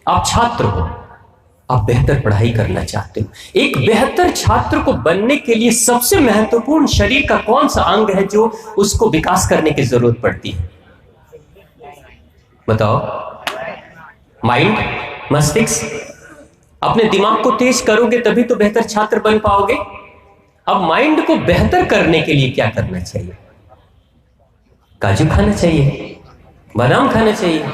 आप छात्र हो, आप बेहतर पढ़ाई करना चाहते हो। एक बेहतर छात्र को बनने के लिए सबसे महत्वपूर्ण शरीर का कौन सा अंग है जो उसको विकास करने की जरूरत पड़ती है? बताओ। माइंड, मस्तिष्क। अपने दिमाग को तेज करोगे तभी तो बेहतर छात्र बन पाओगे। अब माइंड को बेहतर करने के लिए क्या करना चाहिए? काजू खाना चाहिए, बादाम खाना चाहिए।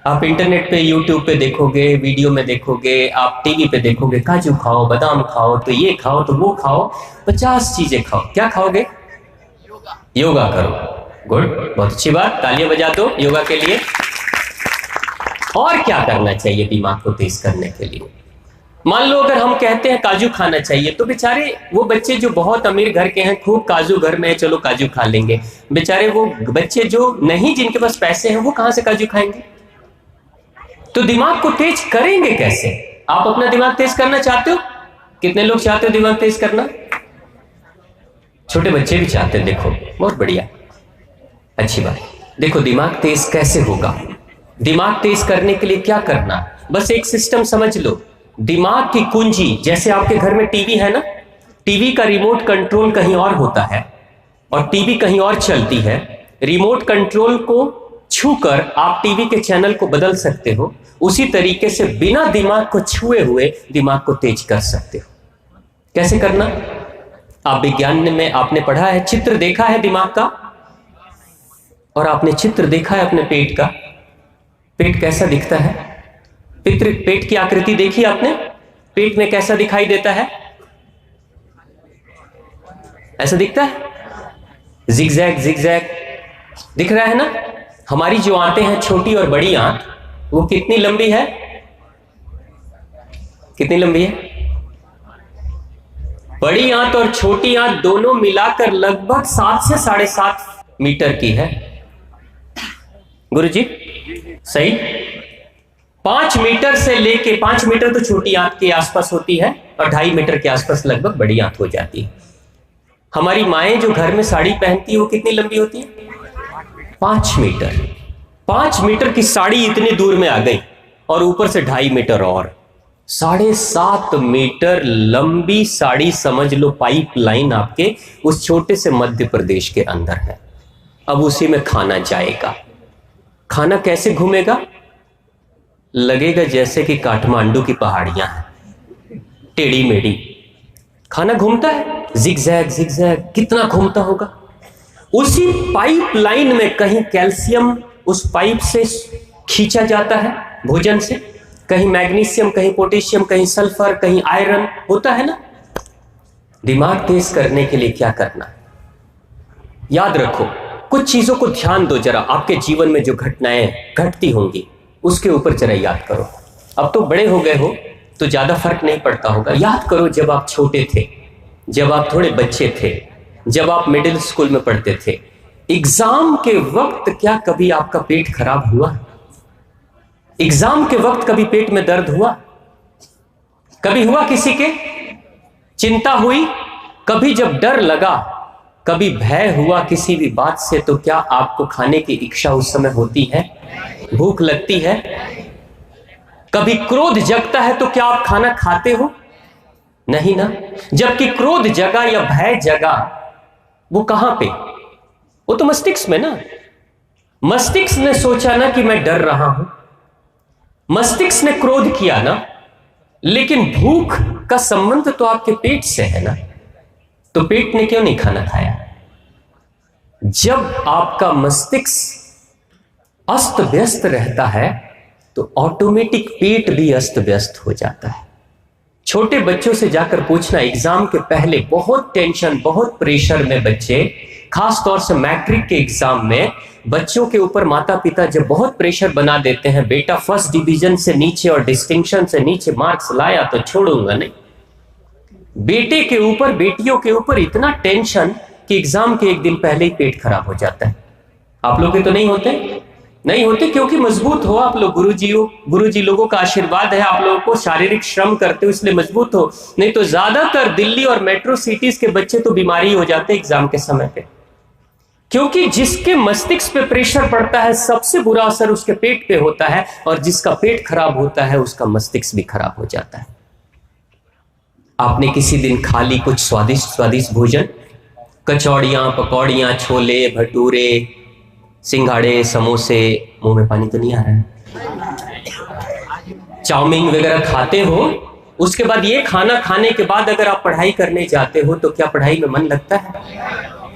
आप इंटरनेट पे, यूट्यूब पे देखोगे, वीडियो में देखोगे, आप टीवी पे देखोगे, काजू खाओ, बादाम खाओ, तो ये खाओ, तो वो खाओ, 50 चीजें खाओ। क्या खाओगे? योगा करो। गुड, बहुत अच्छी बात, तालियां बजा दो योगा के लिए। और क्या करना चाहिए दिमाग को तेज करने के लिए? मान लो अगर हम कहते हैं काजू खाना चाहिए, तो बेचारे वो बच्चे जो बहुत अमीर घर के हैं, खूब काजू घर में है, चलो काजू खा लेंगे। बेचारे वो बच्चे जो नहीं, जिनके पास पैसे हैं, वो कहां से काजू खाएंगे? तो दिमाग को तेज करेंगे कैसे? आप अपना दिमाग तेज करना चाहते हो? कितने लोग चाहते हो दिमाग तेज करना? छोटे बच्चे भी चाहते हैं। देखो, बहुत बढ़िया, अच्छी बात। देखो, दिमाग तेज कैसे होगा? दिमाग तेज करने के लिए क्या करना? बस एक सिस्टम समझ लो। दिमाग की कुंजी, जैसे आपके घर में टीवी है ना, टीवी का रिमोट कंट्रोल कहीं और होता है और टीवी कहीं और चलती है। रिमोट कंट्रोल को छूकर आप टीवी के चैनल को बदल सकते हो। उसी तरीके से बिना दिमाग को छुए हुए दिमाग को तेज कर सकते हो। कैसे करना? आप विज्ञान में आपने पढ़ा है, चित्र देखा है दिमाग का, और आपने चित्र देखा है अपने पेट का। पेट कैसा दिखता है? पेट की आकृति देखी आपने? पेट में कैसा दिखाई देता है? ऐसा दिखता है, जिगजैग जिगजैग दिख रहा है ना। हमारी जो आंतें हैं, छोटी और बड़ी आंत, वो कितनी लंबी है? कितनी लंबी है? बड़ी आंत और छोटी आंत दोनों मिलाकर लगभग 7 से 7.5 मीटर की है। गुरुजी सही? 5 मीटर से लेके 5 मीटर तो छोटी आंत के आसपास होती है और 2.5 मीटर के आसपास लगभग बड़ी आंत हो जाती है। हमारी माएं जो घर में साड़ी पहनती है, वो कितनी लंबी होती है? 5 मीटर। 5 मीटर की साड़ी इतनी दूर में आ गई और ऊपर से 2.5 मीटर और 7.5 मीटर लंबी साड़ी, समझ लो पाइप लाइन आपके उस छोटे से मध्य प्रदेश के अंदर है। अब उसी में खाना जाएगा। खाना कैसे घूमेगा? लगेगा जैसे कि काठमांडू की पहाड़ियां हैं, टेढ़ी मेढ़ी। खाना घूमता है, जिगजैग जिगजैग, कितना घूमता होगा। उसी पाइप लाइन में कहीं कैल्शियम उस पाइप से खींचा जाता है भोजन से, कहीं मैग्नीशियम, कहीं पोटेशियम, कहीं सल्फर, कहीं आयरन होता है ना। दिमाग तेज करने के लिए क्या करना है? याद रखो, कुछ चीजों को ध्यान दो जरा। आपके जीवन में जो घटनाएं घटती होंगी उसके ऊपर जरा याद करो। अब तो बड़े हो गए हो तो ज्यादा फर्क नहीं पड़ता होगा। याद करो, जब आप छोटे थे, जब आप थोड़े बच्चे थे, जब आप मिडिल स्कूल में पढ़ते थे, एग्जाम के वक्त क्या कभी आपका पेट खराब हुआ? एग्जाम के वक्त कभी पेट में दर्द हुआ? कभी हुआ किसी के? चिंता हुई कभी? जब डर लगा, कभी भय हुआ किसी भी बात से, तो क्या आपको खाने की इच्छा उस समय होती है? भूख लगती है? कभी क्रोध जगता है तो क्या आप खाना खाते हो? नहीं ना। जबकि क्रोध जगा या भय जगा, वो कहां पे? वो तो मस्तिष्क में ना। मस्तिष्क ने सोचा ना कि मैं डर रहा हूं, मस्तिष्क ने क्रोध किया ना, लेकिन भूख का संबंध तो आपके पेट से है ना। तो पेट ने क्यों नहीं खाना खाया? जब आपका मस्तिष्क अस्त व्यस्त रहता है तो ऑटोमेटिक पेट भी अस्त व्यस्त हो जाता है। छोटे बच्चों से जाकर पूछना, एग्जाम के पहले बहुत टेंशन, बहुत प्रेशर में बच्चे, खास तौर से मैट्रिक के एग्जाम में बच्चों के ऊपर माता पिता जब बहुत प्रेशर बना देते हैं, बेटा फर्स्ट डिवीजन से नीचे और डिस्टिंक्शन से नीचे मार्क्स लाया तो छोड़ूंगा नहीं। बेटे के ऊपर, बेटियों के ऊपर इतना टेंशन कि एग्जाम के एक दिन पहले ही पेट खराब हो जाता है। आप लोग के तो नहीं होते? नहीं होते, क्योंकि मजबूत हो आप लोग। गुरुजी लोगों का आशीर्वाद है, आप लोगों को शारीरिक श्रम करते हो इसलिए मजबूत हो। नहीं तो ज्यादातर दिल्ली और मेट्रो सिटीज के बच्चे तो बीमारी हो जाते एग्जाम के समय पे। क्योंकि जिसके मस्तिष्क पे प्रेशर पड़ता है सबसे बुरा असर उसके पेट पे होता है, और जिसका पेट खराब होता है उसका मस्तिष्क भी खराब हो जाता है। आपने किसी दिन खा ली कुछ स्वादिष्ट स्वादिष्ट भोजन, कचौड़ियां, पकौड़ियां, छोले भटूरे, सिंघाड़े, समोसे, मुंह में पानी तो नहीं आ रहा है, चाउमीन वगैरह खाते हो, उसके बाद ये खाना खाने के बाद अगर आप पढ़ाई करने जाते हो तो क्या पढ़ाई में मन लगता है?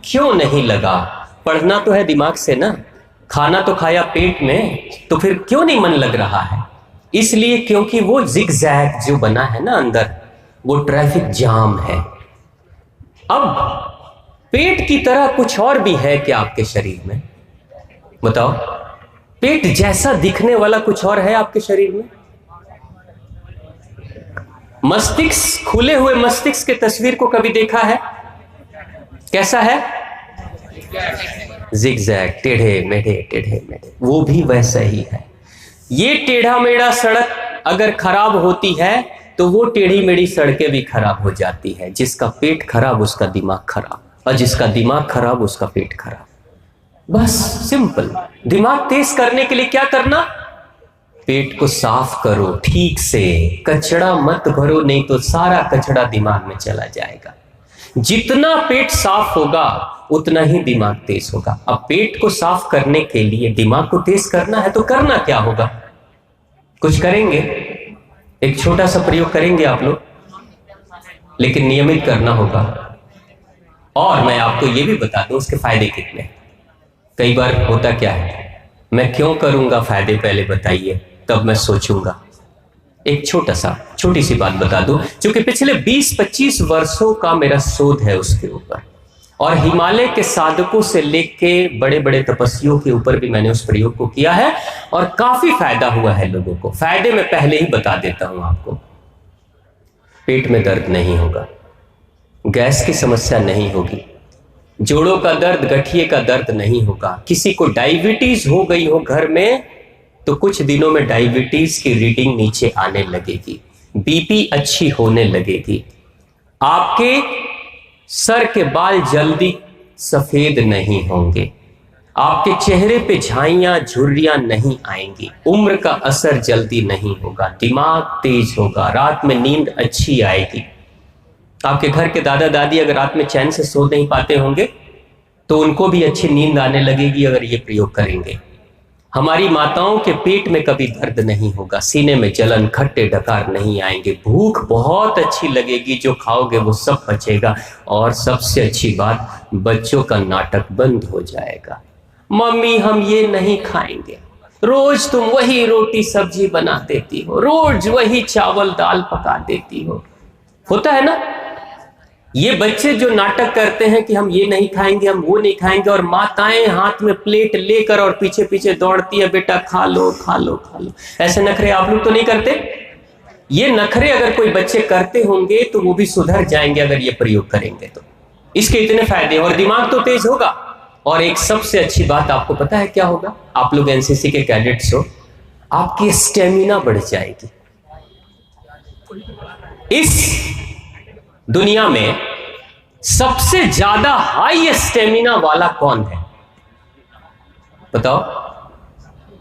क्यों नहीं लगा? पढ़ना तो है दिमाग से ना, खाना तो खाया पेट में, तो फिर क्यों नहीं मन लग रहा है? इसलिए क्योंकि वो जिगजैग जो बना है ना अंदर, वो ट्रैफिक जाम है। अब पेट की तरह कुछ और भी है क्या आपके शरीर में? बताओ, पेट जैसा दिखने वाला कुछ और है आपके शरीर में? मस्तिष्क, खुले हुए मस्तिष्क के तस्वीर को कभी देखा है? कैसा है? जिगजैग, टेढ़े मेढ़े, वो भी वैसा ही है। ये टेढ़ा मेढ़ा सड़क अगर खराब होती है तो वो टेढ़ी मेढ़ी सड़कें भी खराब हो जाती है। जिसका पेट खराब उसका दिमाग खराब, और जिसका दिमाग खराब उसका पेट खराब। बस सिंपल। दिमाग तेज करने के लिए क्या करना? पेट को साफ करो ठीक से, कचड़ा मत भरो, नहीं तो सारा कचड़ा दिमाग में चला जाएगा। जितना पेट साफ होगा उतना ही दिमाग तेज होगा। अब पेट को साफ करने के लिए दिमाग को तेज करना है तो करना क्या होगा? कुछ करेंगे, एक छोटा सा प्रयोग करेंगे आप लोग, लेकिन नियमित करना होगा। और मैं आपको यह भी बता दूं उसके फायदे कितने। कई बार होता क्या है, मैं क्यों करूंगा, फायदे पहले बताइए तब मैं सोचूंगा। एक छोटी सी बात बता दूं, क्योंकि पिछले 20-25 वर्षों का मेरा शोध है उसके ऊपर, और हिमालय के साधकों से लेके बड़े बड़े तपस्वियों के ऊपर भी मैंने उस प्रयोग को किया है, और काफी फायदा हुआ है लोगों को। फायदे मैं पहले ही बता देता हूं आपको। पेट में दर्द नहीं होगा, गैस की समस्या नहीं होगी, जोड़ों का दर्द, गठिए का दर्द नहीं होगा। किसी को डायबिटीज हो गई हो घर में तो कुछ दिनों में डायबिटीज की रीडिंग नीचे आने लगेगी, बीपी अच्छी होने लगेगी, आपके सर के बाल जल्दी सफेद नहीं होंगे, आपके चेहरे पे झाइयां झुर्रियां नहीं आएंगी, उम्र का असर जल्दी नहीं होगा, दिमाग तेज होगा, रात में नींद अच्छी आएगी। आपके घर के दादा दादी अगर रात में चैन से सो नहीं पाते होंगे तो उनको भी अच्छी नींद आने लगेगी अगर ये प्रयोग करेंगे। हमारी माताओं के पेट में कभी दर्द नहीं होगा, सीने में जलन, खट्टे डकार नहीं आएंगे, भूख बहुत अच्छी लगेगी, जो खाओगे वो सब पचेगा। और सबसे अच्छी बात, बच्चों का नाटक बंद हो जाएगा। मम्मी हम ये नहीं खाएंगे, रोज तुम वही रोटी सब्जी बना देती हो, रोज वही चावल दाल पका देती हो। होता है ना, ये बच्चे जो नाटक करते हैं कि हम ये नहीं खाएंगे, हम वो नहीं खाएंगे, और माताएं हाथ में प्लेट लेकर और पीछे पीछे दौड़ती है, बेटा खा लो खा लो खा लो। ऐसे नखरे आप लोग तो नहीं करते? ये नखरे अगर कोई बच्चे करते होंगे तो वो भी सुधर जाएंगे अगर ये प्रयोग करेंगे तो। इसके इतने फायदे, और दिमाग तो तेज होगा। और एक सबसे अच्छी बात आपको पता है क्या होगा? आप लोग एनसीसी के कैडेट्स हो, आपकी स्टेमिना बढ़ जाएगी। इस दुनिया में सबसे ज्यादा हाई स्टेमिना वाला कौन है बताओ?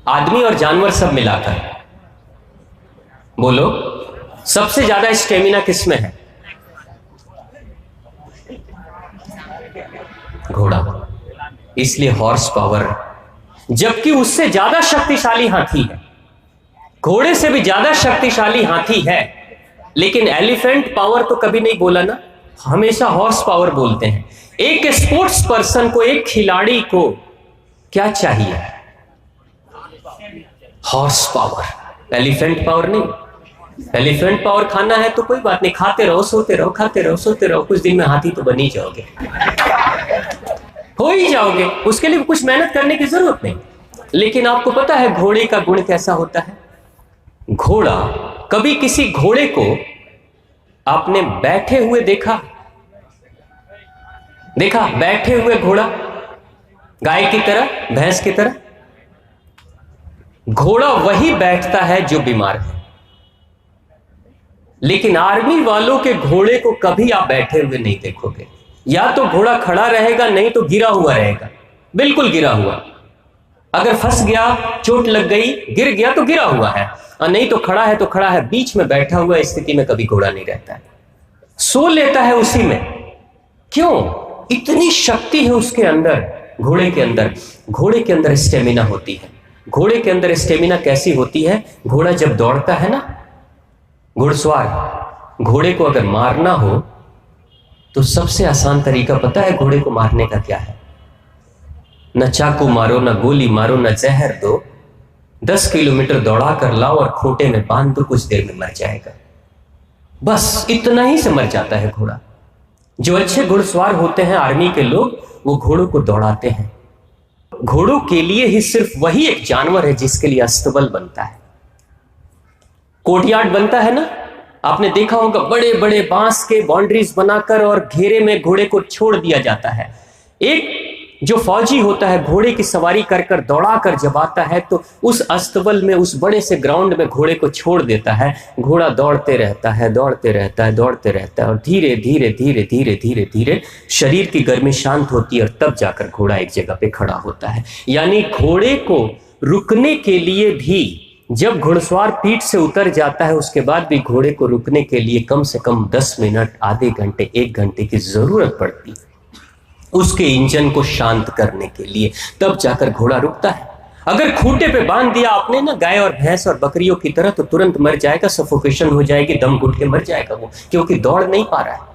आदमी और जानवर सब मिलाकर बोलो, सबसे ज्यादा स्टेमिना किसमें है? घोड़ा। इसलिए हॉर्स पावर, जबकि उससे ज्यादा शक्तिशाली हाथी है, घोड़े से भी ज्यादा शक्तिशाली हाथी है, लेकिन एलिफेंट पावर तो कभी नहीं बोला ना, हमेशा हॉर्स पावर बोलते हैं। एक स्पोर्ट्स पर्सन को, एक खिलाड़ी को क्या चाहिए? हॉर्स पावर, एलिफेंट पावर नहीं। एलिफेंट पावर खाना है तो कोई बात नहीं, खाते रहो सोते रहो, खाते रहो सोते रहो, कुछ दिन में हाथी तो बन ही जाओगे, हो ही जाओगे, उसके लिए कुछ मेहनत करने की जरूरत नहीं। लेकिन आपको पता है घोड़े का गुण कैसा होता है? घोड़ा, कभी किसी घोड़े को आपने बैठे हुए देखा? बैठे हुए घोड़ा, गाय की तरह, भैंस की तरह? घोड़ा वही बैठता है जो बीमार है। लेकिन आर्मी वालों के घोड़े को कभी आप बैठे हुए नहीं देखोगे, या तो घोड़ा खड़ा रहेगा, नहीं तो गिरा हुआ रहेगा। बिल्कुल गिरा हुआ। अगर फंस गया, चोट लग गई, गिर गया तो गिरा हुआ है, और नहीं तो खड़ा है तो खड़ा है। बीच में बैठा हुआ स्थिति में कभी घोड़ा नहीं रहता है, सो लेता है उसी में। क्यों? इतनी शक्ति है उसके अंदर, घोड़े के अंदर। घोड़े के अंदर स्टेमिना होती है। घोड़े के अंदर स्टेमिना कैसी होती है? घोड़ा जब दौड़ता है ना, घुड़सवार, घोड़े को अगर मारना हो तो सबसे आसान तरीका पता है घोड़े को मारने का क्या है? न चाकू मारो, न गोली मारो, न जहर दो, 10 किलोमीटर दौड़ा कर लाओ और खूंटे में बांध दो, कुछ देर में मर जाएगा। बस इतना ही से मर जाता है घोड़ा। जो अच्छे घुड़सवार होते हैं आर्मी के लोग, वो घोड़ों को दौड़ाते हैं। घोड़ों के लिए ही सिर्फ वही एक जानवर है जिसके लिए अस्तबल बनता है, कोर्टयार्ड बनता है ना। आपने देखा होगा बड़े बड़े बांस के बाउंड्रीज बनाकर और घेरे में घोड़े को छोड़ दिया जाता है। एक जो फौजी होता है घोड़े की सवारी कर कर दौड़ा कर जब आता है तो उस अस्तबल में, उस बड़े से ग्राउंड में घोड़े को छोड़ देता है। घोड़ा दौड़ते रहता है, दौड़ते रहता है, दौड़ते रहता है, और धीरे धीरे धीरे धीरे धीरे धीरे शरीर की गर्मी शांत होती है, और तब जाकर घोड़ा एक जगह पे खड़ा होता है। यानी घोड़े को रुकने के लिए भी, जब घुड़सवार पीठ से उतर जाता है उसके बाद भी घोड़े को रुकने के लिए कम से कम 10 मिनट, आधे घंटे, 1 घंटे की जरूरत पड़ती है उसके इंजन को शांत करने के लिए, तब जाकर घोड़ा रुकता है। अगर खूंटे पे बांध दिया आपने ना गाय और भैंस और बकरियों की तरह, तो तुरंत मर जाएगा, सफोकेशन हो जाएगी, दम घुट के मर जाएगा वो, क्योंकि दौड़ नहीं पा रहा है।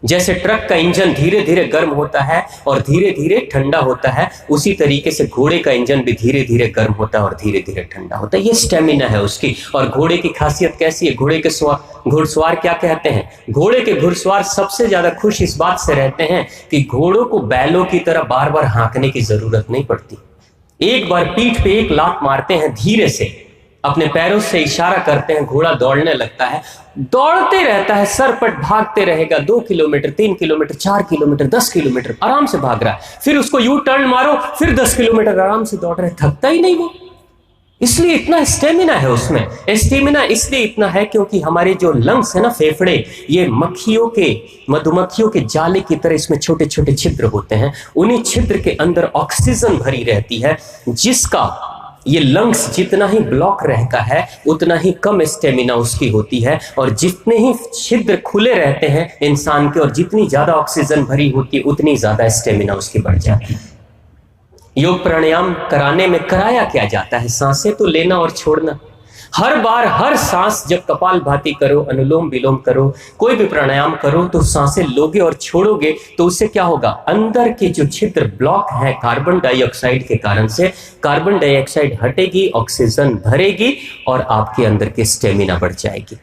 जैसे ट्रक का इंजन धीरे धीरे गर्म होता है और धीरे धीरे ठंडा होता है, उसी तरीके से घोड़े का इंजन भी धीरे धीरे गर्म होता है और धीरे धीरे ठंडा होता है। ये स्टेमिना है उसकी। और घोड़े की खासियत कैसी है? घोड़े के घुड़सवार क्या कहते हैं? घोड़े के घुड़सवार सबसे ज्यादा खुश इस बात से रहते हैं कि घोड़ों को बैलों की तरह बार बार हाँकने की जरूरत नहीं पड़ती। एक बार पीठ पे एक लात मारते हैं, धीरे से अपने पैरों से इशारा करते हैं, घोड़ा दौड़ने लगता है, दौड़ते रहता है, सरपट भागते रहेगा। 2 किलोमीटर, 3 किलोमीटर, 4 किलोमीटर, 10 किलोमीटर आराम से भाग रहा है। फिर उसको यू टर्न मारो, फिर 10 किलोमीटर आराम से दौड़ रहा है, थकता ही नहीं वो। इसलिए इतना स्टेमिना है उसमें। स्टेमिना इसलिए इतना है क्योंकि हमारे जो लंग्स है ना, फेफड़े, ये मधुमक्खियों के जाले की तरह इसमें छोटे छोटे छिद्र होते हैं। उन्हीं छिद्र के अंदर ऑक्सीजन भरी रहती है, जिसका ये लंग्स जितना ही ब्लॉक रहता है उतना ही कम स्टेमिना उसकी होती है। और जितने ही छिद्र खुले रहते हैं इंसान के और जितनी ज्यादा ऑक्सीजन भरी होती है उतनी ज्यादा स्टेमिना उसकी बढ़ जाती है। योग प्राणायाम कराने में कराया क्या जाता है? सांसें तो लेना और छोड़ना। हर बार हर सांस जब कपालभाति करो, अनुलोम विलोम करो, कोई भी प्राणायाम करो, तो सांसें लोगे और छोड़ोगे तो उससे क्या होगा? अंदर के जो छिद्र ब्लॉक है कार्बन डाइऑक्साइड के कारण से, कार्बन डाइऑक्साइड हटेगी, ऑक्सीजन भरेगी और आपके अंदर की स्टेमिना बढ़ जाएगी।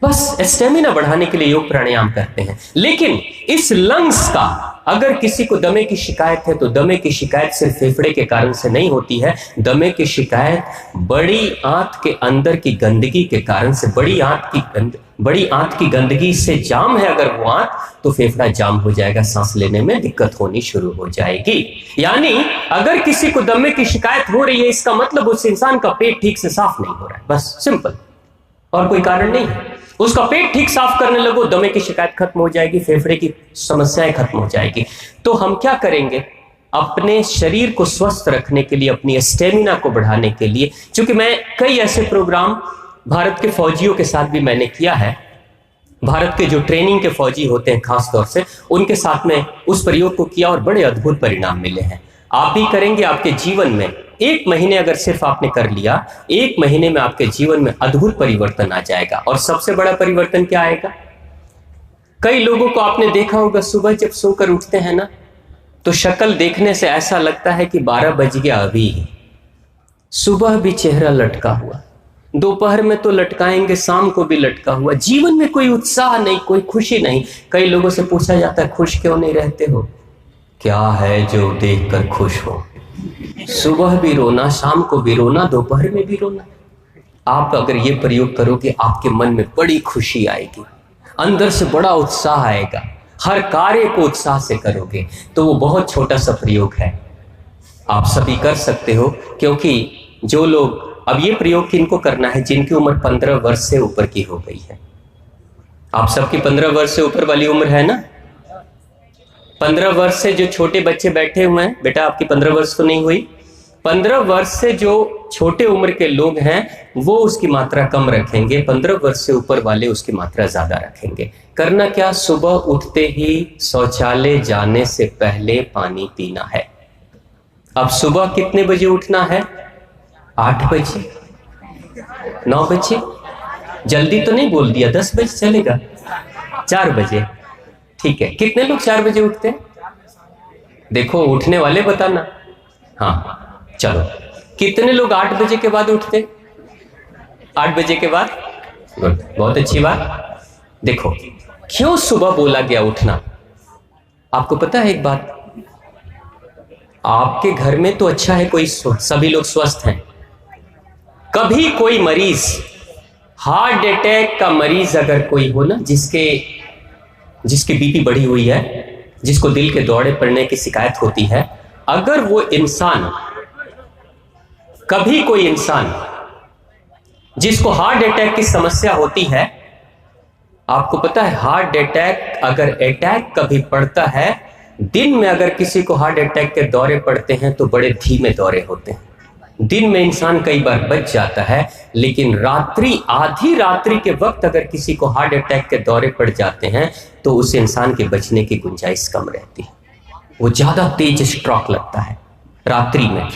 बस स्टेमिना बढ़ाने के लिए योग प्राणायाम करते हैं। लेकिन इस लंग्स का, अगर किसी को दमे की शिकायत है तो दमे की शिकायत सिर्फ फेफड़े के कारण से नहीं होती है। दमे की शिकायत बड़ी आंत के अंदर की गंदगी के कारण से, बड़ी आंत की गंदगी से जाम है अगर वो आंत, तो फेफड़ा जाम हो जाएगा, सांस लेने में दिक्कत होनी शुरू हो जाएगी। यानी अगर किसी को दमे की शिकायत हो रही है, इसका मतलब उस इंसान का पेट ठीक से साफ नहीं हो रहा है, बस सिंपल, और कोई कारण नहीं है। उसका पेट ठीक साफ करने लगो, दमे की शिकायत खत्म हो जाएगी, फेफड़े की समस्याएं खत्म हो जाएगी। तो हम क्या करेंगे? अपने शरीर को स्वस्थ रखने के लिए, अपनी स्टेमिना को बढ़ाने के लिए, क्योंकि मैं कई ऐसे प्रोग्राम भारत के फौजियों के साथ भी मैंने किया है, भारत के जो ट्रेनिंग के फौजी होते हैं खास तौर से, उनके साथ में उस प्रयोग को किया और बड़े अद्भुत परिणाम मिले हैं। आप भी करेंगे, आपके जीवन में 1 महीने अगर सिर्फ आपने कर लिया, 1 महीने में आपके जीवन में अद्भुत परिवर्तन आ जाएगा। और सबसे बड़ा परिवर्तन क्या आएगा? कई लोगों को आपने देखा होगा, सुबह जब सोकर उठते हैं ना, तो शक्ल देखने से ऐसा लगता है कि 12 बज गया अभी ही। सुबह भी चेहरा लटका हुआ, दोपहर में तो लटकाएंगे, शाम को भी लटका हुआ। जीवन में कोई उत्साह नहीं, कोई खुशी नहीं। कई लोगों से पूछा जाता है, खुश क्यों नहीं रहते हो? क्या है जो देखकर खुश हो? सुबह भी रोना, शाम को भी रोना, दोपहर में भी रोना। आप अगर ये प्रयोग करोगे, आपके मन में बड़ी खुशी आएगी, अंदर से बड़ा उत्साह आएगा, हर कार्य को उत्साह से करोगे। तो वो बहुत छोटा सा प्रयोग है, आप सभी कर सकते हो। क्योंकि जो लोग, अब ये प्रयोग किनको करना है? जिनकी उम्र 15 वर्ष से ऊपर की हो गई है। आप सबकी 15 वर्ष से ऊपर वाली उम्र है ना? 15 वर्ष से जो छोटे बच्चे बैठे हुए हैं, बेटा आपकी 15 वर्ष तो नहीं हुई, 15 वर्ष से जो छोटे उम्र के लोग हैं वो उसकी मात्रा कम रखेंगे, 15 वर्ष से ऊपर वाले उसकी मात्रा ज्यादा रखेंगे। करना क्या, सुबह उठते ही शौचालय जाने से पहले पानी पीना है। अब सुबह कितने बजे उठना है? 8 बजे, 9 बजे, जल्दी तो नहीं बोल दिया, 10 बजे चलेगा, 4 बजे, ठीक है। कितने लोग 4 बजे उठते हैं? देखो उठने वाले बताना। हाँ चलो, कितने लोग 8 बजे के बाद उठते? 8 बजे के बाद, गुड, बहुत अच्छी बात। देखो क्यों सुबह बोला गया उठना, आपको पता है एक बात, आपके घर में तो अच्छा है, कोई सभी लोग स्वस्थ हैं, कभी कोई मरीज, हार्ट अटैक का मरीज अगर कोई हो ना, जिसकी बीपी बढ़ी हुई है, जिसको दिल के दौरे पड़ने की शिकायत होती है, अगर वो इंसान, कभी कोई इंसान जिसको हार्ट अटैक की समस्या होती है, आपको पता है हार्ट अटैक अगर अटैक कभी पड़ता है, दिन में अगर किसी को हार्ट अटैक के दौरे पड़ते हैं तो बड़े धीमे दौरे होते हैं, दिन में इंसान कई बार बच जाता है, लेकिन रात्रि, आधी रात्रि के वक्त अगर किसी को हार्ट अटैक के दौरे पड़ जाते हैं तो उस इंसान के बचने की गुंजाइश कम रहती है, वो ज्यादा तेज स्ट्रोक लगता है रात्रि में।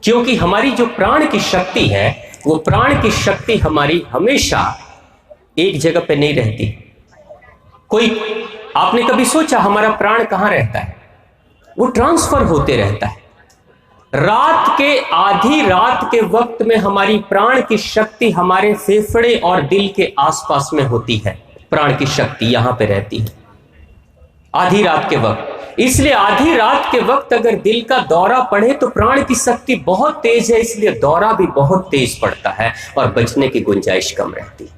क्योंकि हमारी जो प्राण की शक्ति है, वो प्राण की शक्ति हमारी हमेशा एक जगह पे नहीं रहती। कोई, आपने कभी सोचा हमारा प्राण कहां रहता है? वो ट्रांसफर होते रहता है। रात के, आधी रात के वक्त में हमारी प्राण की शक्ति हमारे फेफड़े और दिल के आसपास में होती है, प्राण की शक्ति यहां पे रहती है आधी रात के वक्त। इसलिए आधी रात के वक्त अगर दिल का दौरा पड़े तो प्राण की शक्ति बहुत तेज है, इसलिए दौरा भी बहुत तेज पड़ता है और बचने की गुंजाइश कम रहती है।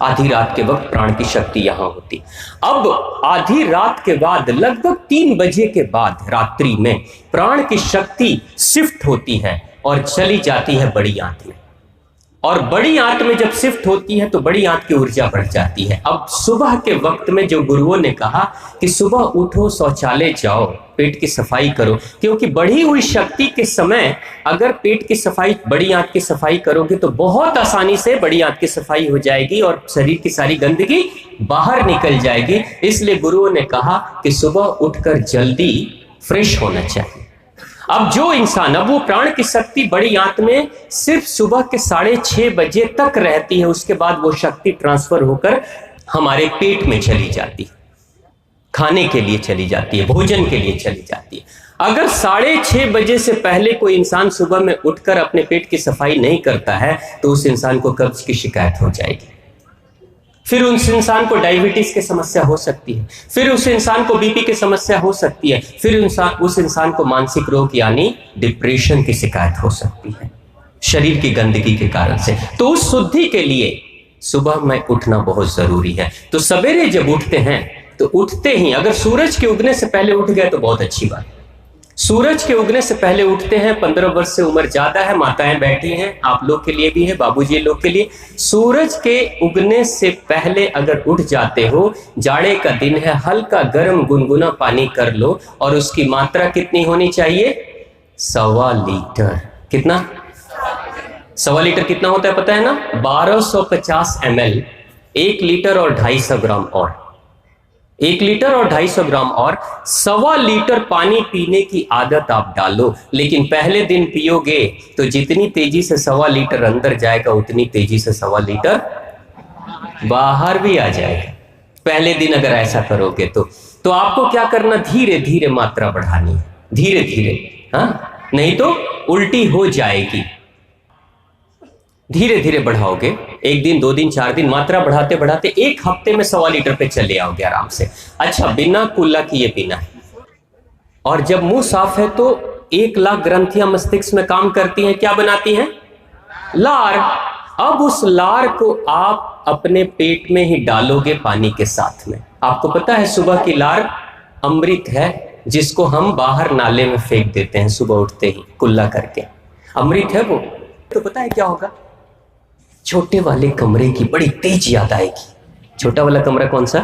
आधी रात के वक्त प्राण की शक्ति यहां होती। अब आधी रात के बाद लगभग 3 बजे के बाद रात्रि में प्राण की शक्ति शिफ्ट होती है और चली जाती है बड़ी आंत में, और बड़ी आंत में जब शिफ्ट होती है तो बड़ी आंत की ऊर्जा बढ़ जाती है। अब सुबह के वक्त में जो गुरुओं ने कहा कि सुबह उठो, शौचालय जाओ, पेट की सफाई करो, क्योंकि बढ़ी हुई शक्ति के समय अगर पेट की सफाई, बड़ी आंत की सफाई करोगे तो बहुत आसानी से बड़ी आंत की सफाई हो जाएगी और शरीर की सारी गंदगी बाहर निकल जाएगी। इसलिए गुरुओं ने कहा कि सुबह उठकर जल्दी फ्रेश होना चाहिए। अब जो इंसान, अब वो प्राण की शक्ति बड़ी आंत में सिर्फ सुबह के 6:30 बजे तक रहती है, उसके बाद वो शक्ति ट्रांसफर होकर हमारे पेट में चली जाती है, खाने के लिए चली जाती है, भोजन के लिए चली जाती है। अगर 6:30 बजे से पहले कोई इंसान सुबह में उठकर अपने पेट की सफाई नहीं करता है तो उस इंसान को कब्ज की शिकायत हो जाएगी, फिर उस इंसान को डायबिटीज की समस्या हो सकती है, फिर उस इंसान को बीपी की समस्या हो सकती है, फिर उस इंसान को मानसिक रोग यानी डिप्रेशन की शिकायत हो सकती है शरीर की गंदगी के कारण से। तो उस शुद्धि के लिए सुबह में उठना बहुत जरूरी है। तो सवेरे जब उठते हैं तो उठते ही अगर सूरज के उगने से पहले उठ गए तो बहुत अच्छी बात। सूरज के उगने से पहले उठते हैं, 15 वर्ष से उम्र ज्यादा है, माताएं बैठी हैं, आप लोग के लिए भी है, बाबूजी लोग के लिए, सूरज के उगने से पहले अगर उठ जाते हो, जाड़े का दिन है, हल्का गर्म गुनगुना पानी कर लो और उसकी मात्रा कितनी होनी चाहिए? 1.25 लीटर। कितना? 1.25 लीटर कितना होता है पता है ना? 1250 ml, 1 लीटर और 250 ग्राम और 1 लीटर और 250 ग्राम और 1.25 लीटर पानी पीने की आदत आप डालो। लेकिन पहले दिन पियोगे तो जितनी तेजी से 1.25 लीटर अंदर जाएगा उतनी तेजी से 1.25 लीटर बाहर भी आ जाएगा। पहले दिन अगर ऐसा करोगे तो आपको क्या करना, धीरे धीरे मात्रा बढ़ानी है, धीरे धीरे, हाँ, नहीं तो उल्टी हो जाएगी। धीरे धीरे बढ़ाओगे, 1 दिन 2 दिन 4 दिन, मात्रा बढ़ाते बढ़ाते 1 हफ्ते में 1.25 लीटर पे चले आओगे आराम से। अच्छा, बिना कुल्ला किए पीना है। और जब मुंह साफ है तो 1 लाख ग्रंथियां मस्तिष्क में काम करती हैं, क्या बनाती हैं? लार। अब उस लार को आप अपने पेट में ही डालोगे पानी के साथ में। आपको पता है सुबह की लार अमृत है, जिसको हम बाहर नाले में फेंक देते हैं सुबह उठते ही कुल्ला करके, अमृत है वो। तो पता है क्या होगा? छोटे वाले कमरे की बड़ी तेज याद आएगी। छोटा वाला कमरा कौन सा?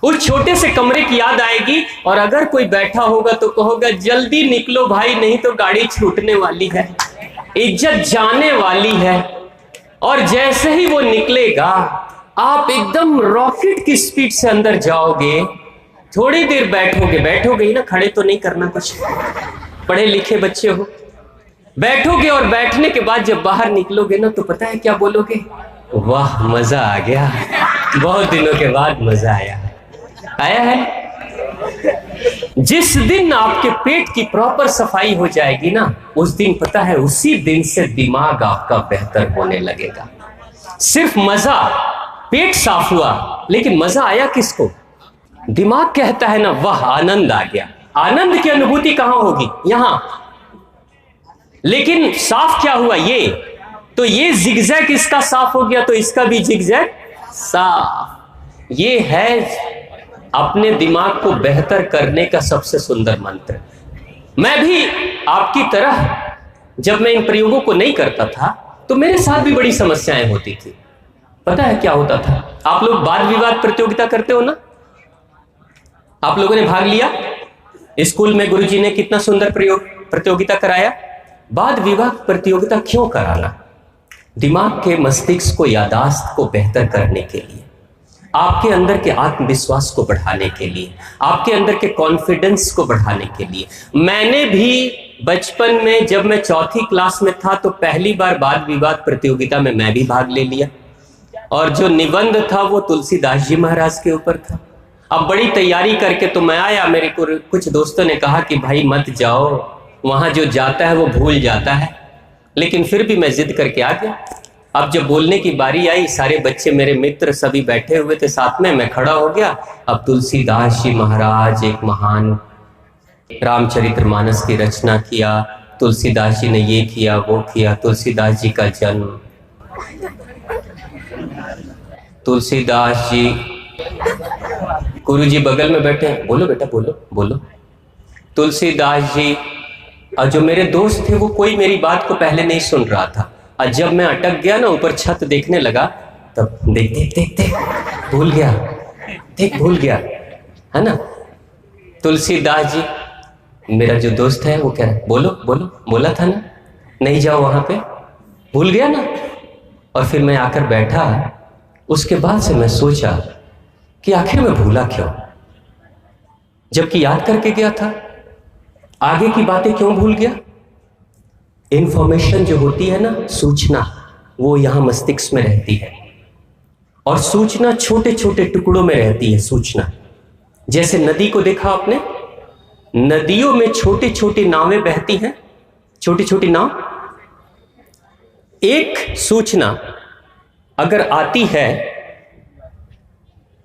उस छोटे से कमरे की याद आएगी, और अगर कोई बैठा होगा तो कहोगा जल्दी निकलो भाई, नहीं तो गाड़ी छूटने वाली है, इज्जत जाने वाली है। और जैसे ही वो निकलेगा आप एकदम रॉकेट की स्पीड से अंदर जाओगे, थोड़ी देर बैठोगे ही ना, खड़े तो नहीं करना, कुछ पढ़े लिखे बच्चे हो, बैठोगे और बैठने के बाद जब बाहर निकलोगे ना तो पता है क्या बोलोगे? वाह मजा आ गया, बहुत दिनों के बाद मजा आया है। जिस दिन आपके पेट की प्रॉपर सफाई हो जाएगी ना, उस दिन पता है उसी दिन से दिमाग आपका बेहतर होने लगेगा। सिर्फ मजा, पेट साफ हुआ लेकिन मजा आया किसको? दिमाग कहता है ना वाह आनंद आ गया। आनंद की अनुभूति कहां होगी? यहां। लेकिन साफ क्या हुआ? ये तो ये जिगजैग इसका साफ हो गया तो इसका भी जिगजैग साफ। ये है अपने दिमाग को बेहतर करने का सबसे सुंदर मंत्र। मैं भी आपकी तरह जब मैं इन प्रयोगों को नहीं करता था तो मेरे साथ भी बड़ी समस्याएं होती थी। पता है क्या होता था? आप लोग वाद विवाद प्रतियोगिता करते हो ना? आप लोगों ने भाग लिया स्कूल में, गुरुजी ने कितना सुंदर प्रतियोगिता कराया। वाद विवाद प्रतियोगिता क्यों कराना? दिमाग के मस्तिष्क को, यादाश्त को बेहतर करने के लिए, आपके अंदर के आत्मविश्वास को बढ़ाने के लिए, आपके अंदर के कॉन्फिडेंस को बढ़ाने के लिए। मैंने भी बचपन में जब मैं चौथी क्लास में था तो पहली बार वाद विवाद प्रतियोगिता में मैं भी भाग ले लिया, और जो निबंध था वो तुलसीदास जी महाराज के ऊपर था। अब बड़ी तैयारी करके तो मैं आया, मेरे को कुछ दोस्तों ने कहा कि भाई मत जाओ, वहां जो जाता है वो भूल जाता है, लेकिन फिर भी मैं जिद करके आ गया। अब जब बोलने की बारी आई, सारे बच्चे मेरे मित्र सभी बैठे हुए थे साथ में, मैं खड़ा हो गया। अब तुलसीदास जी महाराज एक महान रामचरितमानस की रचना किया, तुलसीदास जी ने ये किया वो किया, तुलसीदास जी का जन्म, तुलसीदास जी, गुरु जी बगल में बैठे हैं, बोलो बेटा बोलो बोलो, तुलसीदास जी। और जो मेरे दोस्त थे वो कोई मेरी बात को पहले नहीं सुन रहा था, और जब मैं अटक गया ना, ऊपर छत देखने लगा, तब देख देख देख देख भूल गया, देख भूल गया, है ना। तुलसीदास जी, मेरा जो दोस्त है वो कह रहा है बोलो बोलो, बोला था ना नहीं जाओ वहां पे, भूल गया ना। और फिर मैं आकर बैठा। उसके बाद से मैं सोचा कि आखिर मैं भूला क्यों, जबकि याद करके गया था। आगे की बातें क्यों भूल गया? इंफॉर्मेशन जो होती है ना, सूचना, वो यहां मस्तिष्क में रहती है, और सूचना छोटे छोटे टुकड़ों में रहती है। सूचना जैसे नदी को देखा आपने, नदियों में छोटी छोटी नावें बहती हैं, छोटी छोटी नाव। एक सूचना अगर आती है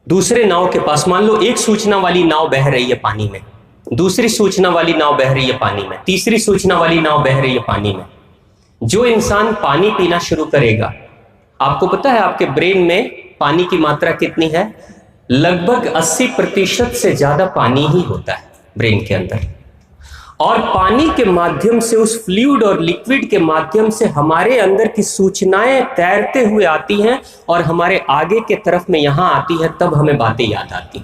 दूसरे नाव के पास, मान लो एक सूचना वाली नाव बह रही है पानी में, दूसरी सूचना वाली नाव बह रही है पानी में, तीसरी सूचना वाली नाव बह रही है पानी में। जो इंसान पानी पीना शुरू करेगा, आपको पता है आपके ब्रेन में पानी की मात्रा कितनी है? लगभग 80% से ज्यादा पानी ही होता है ब्रेन के अंदर। और पानी के माध्यम से, उस फ्लूइड और लिक्विड के माध्यम से हमारे अंदर की सूचनाएं तैरते हुए आती हैं और हमारे आगे के तरफ में यहां आती है, तब हमें बातें याद आती।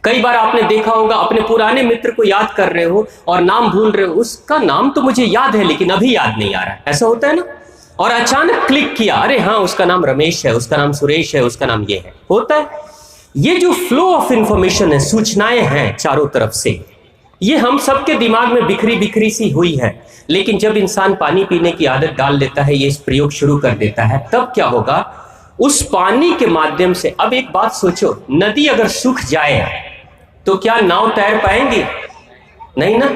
कई बार आपने देखा होगा, अपने पुराने मित्र को याद कर रहे हो और नाम भूल रहे हो, उसका नाम तो मुझे याद है लेकिन अभी याद नहीं आ रहा है, ऐसा होता है ना। और अचानक क्लिक किया, अरे हाँ उसका नाम रमेश है, उसका नाम सुरेश है, उसका नाम ये है, होता है। ये जो फ्लो ऑफ इंफॉर्मेशन है, सूचनाएं हैं चारों तरफ से, ये हम सबके दिमाग में बिखरी बिखरी सी हुई है। लेकिन जब इंसान पानी पीने की आदत डाल लेता है, ये इस प्रयोग शुरू कर देता है, तब क्या होगा? उस पानी के माध्यम से, अब एक बात सोचो, नदी अगर सूख जाए तो क्या नाव तैर पाएंगी? नहीं ना।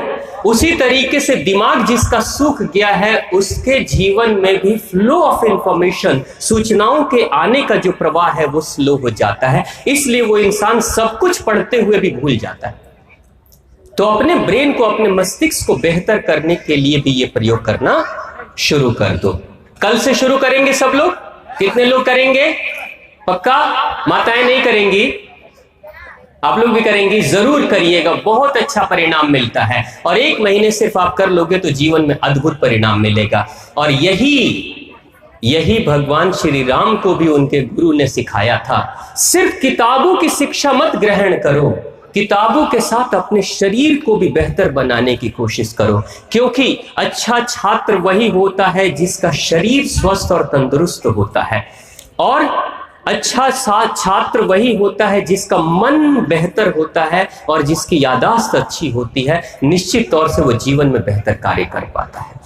उसी तरीके से दिमाग जिसका सूख गया है, उसके जीवन में भी फ्लो ऑफ इंफॉर्मेशन, सूचनाओं के आने का जो प्रवाह है वो स्लो हो जाता है। इसलिए वो इंसान सब कुछ पढ़ते हुए भी भूल जाता है। तो अपने ब्रेन को, अपने मस्तिष्क को बेहतर करने के लिए भी ये प्रयोग करना शुरू कर दो। कल से शुरू करेंगे सब लोग? कितने लोग करेंगे? पक्का? माताएं नहीं करेंगी, आप लोग भी करेंगी? जरूर करिएगा, बहुत अच्छा परिणाम मिलता है। और 1 महीने सिर्फ आप कर लोगे तो जीवन में अद्भुत परिणाम मिलेगा। और यही यही भगवान श्री राम को भी उनके गुरु ने सिखाया था। सिर्फ किताबों की शिक्षा मत ग्रहण करो, किताबों के साथ अपने शरीर को भी बेहतर बनाने की कोशिश करो, क्योंकि अच्छा छात्र वही होता है जिसका शरीर स्वस्थ और तंदुरुस्त होता है, और अच्छा छात्र वही होता है जिसका मन बेहतर होता है और जिसकी याददाश्त अच्छी होती है। निश्चित तौर से वो जीवन में बेहतर कार्य कर पाता है।